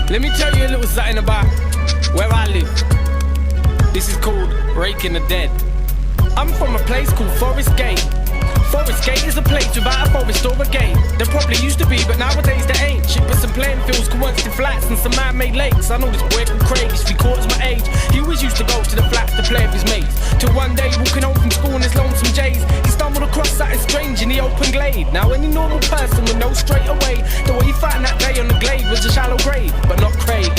Let me tell you a little something about where I live. This is called Raking the Dead. I'm from a place called Forest Gate. Forest Gate is a place without a forest or a gate. There probably used to be, but nowadays there ain't. Shit, but some playing fields, coincident flats, and some man-made lakes. I know this boy called Craig, he's 3/4 my age. He always used to go to the flats to play with his mates. Till one day, walking home from school in his lonesome J's, he stumbled across something strange in the open glade. Now any normal person would know straight away that what he found that day on the glade was a shallow grave, but not Craig.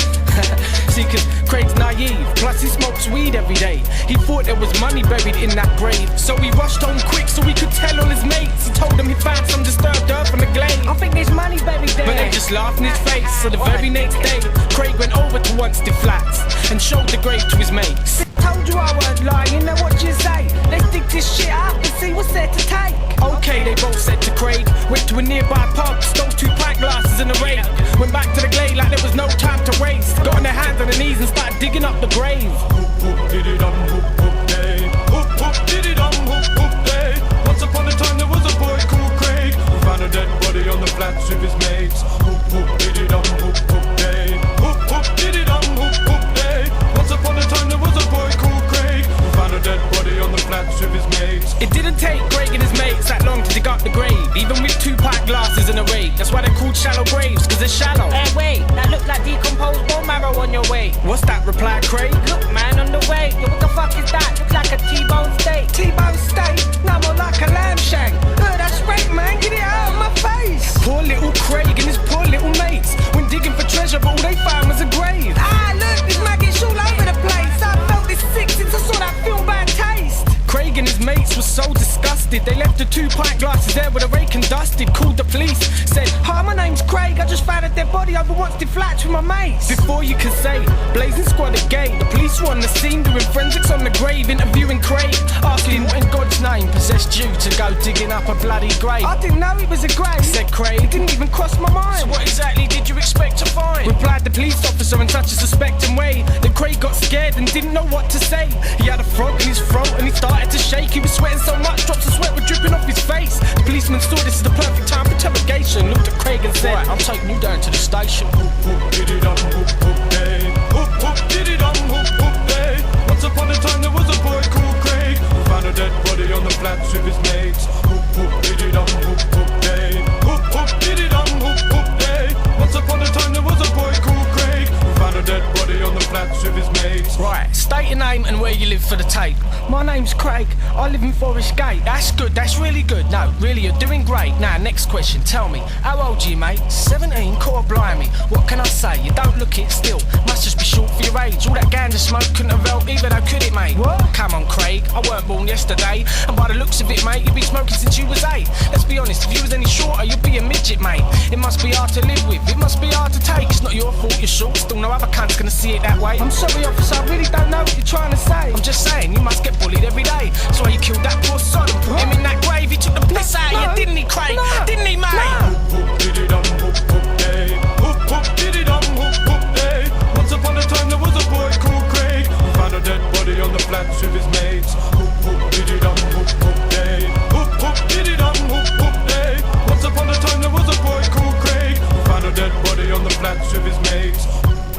See, cause Craig's naive, plus he smokes weed every day. He thought there was money buried in that grave, so he rushed home quick so he could tell all his mates. He told them he found some disturbed earth on the glade. I think there's money buried there. But they just laughed in his face. So the very next day, Craig went over to Wanstead Flats and showed the grave to his mates. Told you I weren't lying, now what you say? Let's dig this shit up and see what's there to take. Okay, they both said to Craig. Went to a nearby pub, stole 2 pint glasses and a rake. Went back to the glade like there was no time to waste. Got on their hands and their knees and started digging up the grave. Hoop hoop diddy dum hoop hoop day. Hoop hoop diddy dum hoop hoop day. Once upon a time there was a boy called Craig who found a dead body on the flats with his mates. Hoop hoop diddy dum hoop hoop day. Hoop hoop diddy dum hoop hoop day. Once upon a time there was a boy called Craig who found a dead body on the flats with his mates. It didn't take Craig and his mates that long to dig up the grave, even with 2 pint glasses and a rake. That's why they're called shallow graves, cause they're shallow. Hey, wait, that looks like decomposed bone marrow on your way. What's that, replied Craig? Look, man, on the way. Yo, what the fuck is that? Looks like a T-bone steak. T-bone steak? No, more like a lamb shank. That's great, man. Get it out of my face. Poor little Craig and his poor little mates went digging for treasure, but all they found was a grave. Ah, look, there's maggots all over the place. I felt this sick since I saw that film Bad Taste. Craig and his mates were so disgusted, they left the 2 pint glasses there with a rake and dusted. Called the police, said, "Hi, my name's Craig. I just found a dead body over Wanstead Flats with my mates." before you could say, blazing squad at gate. The police were on the scene doing forensics on the grave, interviewing Craig, asking what in God's name possessed you to go digging up a bloody grave. I didn't know it was a grave, Said Craig. it didn't even cross my mind. So what exactly did you expect to find? Replied the police officer in such a suspecting way that Craig got scared and didn't know what to say. He had a frog in his throat and he started to shake. He was sweating so much, drops of sweat were dripping off his face. The policeman saw this as the perfect time for interrogation. Looked at Craig and said, right, I'm taking you down to the station. Hoop hoop diddy dum hoop hoop day. Hoop hoop diddy dum hoop hoop day. Once upon a time there was a boy called Craig who found a dead body on the flats with his mates. Hoop hoop diddy dum hoop hoop day. Hoop hoop diddy dum hoop hoop day. Once upon a time there was a boy called Craig who found a dead body on the flats with his mates. Right, state your name and where you live for the tape. My name's Craig. I live in Forest Gate. That's good, that's really good. No, really, you're doing great. Now, next question, tell me, how old are you, mate? 17, core blimey. What can I say? You don't look it still. Must just be short for your age. All that ganja smoke couldn't have helped either, though, could it, mate? What? Come on, Craig, I weren't born yesterday. And by the looks of it, mate, you've been smoking since you was 8. Let's be honest, if you was any shorter, you'd be a midget, mate. It must be hard to live with, it must be hard to take. It's not your fault you're short, still no other cunt's gonna see it that way. I'm sorry, officer, I really don't know what you're trying to say. I'm just saying, you must get bullied every day. That's why you killed that poor sod and put him in that grave. He took the piss out of you, didn't he, Craig? No. Didn't he, mate? Hoop hoop diddy dum hoop hoop day. Hoop hoop diddy dum hoop hoop day. Once upon a time there was a boy called Craig who found a dead body on the flats with his mates. Hoop hoop diddy dum hoop hoop day. Hoop hoop diddy dum hoop hoop day. Once upon a time there was a boy called Craig who found a dead body on the flats with his mates.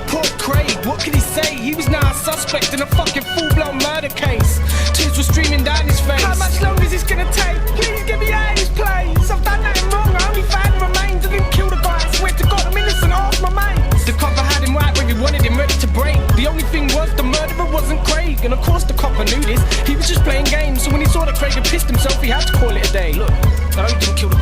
Poor Craig, what could he say? He was now a suspect in a fucking full-blown murder case. Tears were streaming down his face. How much longer is this gonna take? Please get me out of this place. I've done nothing wrong, I only found the remains. I didn't kill the guy, I swear to God I'm innocent, ask my mates. The copper had him right where he wanted him, ready to break. The only thing was the murderer wasn't Craig, and of course the copper knew this. He was just playing games, so when he saw that Craig had pissed himself, he had to call it a day. Look, I know he didn't kill the